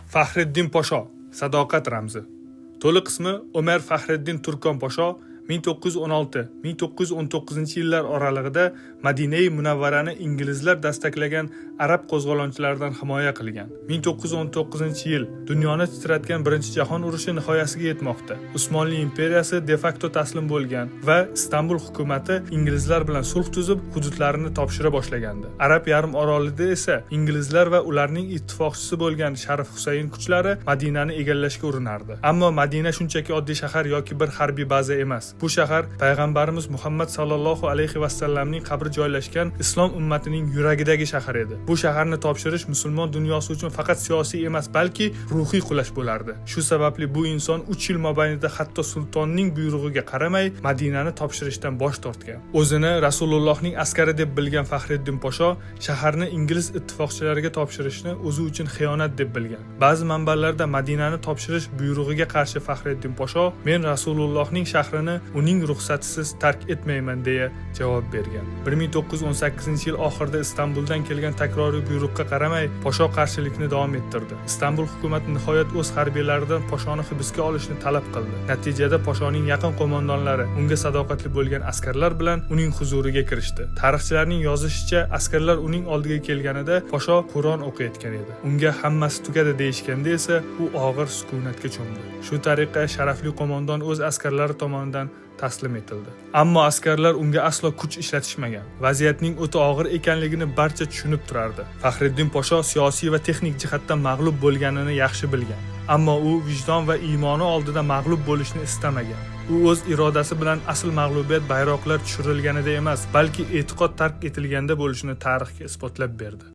Faxriddin Posho, sadoqat ramzi. To'liq ismi Umar Faxriddin Turkon Posho 1916-1919 yillar oralig'ida Madina-i Munavvarani inglizlar dastaklagan arab qo'zg'olonchilaridan himoya qilgan. 1919-yil dunyoni titratgan Birinchi jahon urushi nihoyasiga yetmoqda. Usmonli imperiyasi de facto taslim bo'lgan va Istanbul hukumati inglizlar bilan sulh tuzib, hududlarini topshira boshlagandi. Arab yarim orolida esa inglizlar va ularning ittifoqchisi bo'lgan Sharif Husayn kuchlari Madinani egallashga urinardi. Ammo Madina shunchaki oddiy shahar yoki bir harbiy baza emas. Bu shahar payg'ambarimiz Muhammad sallallohu alayhi va sallamning qabri joylashgan islom ummatining yuragidagi shahar edi. Bu shaharni topshirish musulmon dunyosi uchun faqat siyosiy emas, balki ruhiy qulash bo'lardi. Shu sababli bu inson 3 yil mobaynida hatto sultonning buyrug'iga qaramay Madinani topshirishdan bosh tortgan. O'zini Rasulullohning askari deb bilgan Faxriddin Posho shaharni ingliz ittifoqchilariga topshirishni o'zi uchun xiyonat deb bilgan. Ba'zi manbalarda Madinani topshirish buyrug'iga qarshi Faxriddin Posho "Men Rasulullohning shahrini uning ruxsatisiz tark etmayman" deya javob bergan. 1918-yil oxirida Istanbuldan kelgan takroriy buyruqqa qaramay Posho qarshilikni davom ettirdi. Istanbul hukumati nihoyat o'z harbiylaridan Poshoni hibsga olishni talab qildi. Natijada Poshoning yaqin qo'mondonlari unga sadoqatli bo'lgan askarlar bilan uning huzuriga kirishdi. Tarixchilarning yozishicha, askarlar uning oldiga kelganida Posho Qur'on o'qiyotgan edi. Unga hammasi tugadi deyishganda esa u og'ir sukunatga cho'mdi. Shu tariqa sharafli qo'mondon o'z askarlari tomonidan taslim etildi. Ammo askarlar unga aslo kuch ishlatishmagan. Vaziyatning o'ta og'ir ekanligini barcha tushunib turardi. Faxriddin Posho siyosiy va texnik jihatdan mag'lub bo'lganini yaxshi bilgan. Ammo u vijdon va iymoni oldida mag'lub bo'lishni istamagan. U o'z irodasi bilan asl mag'lubiyat bayroqlar tushirilganida emas, balki e'tiqod tark etilganda bo'lishini tarixga isbotlab berdi.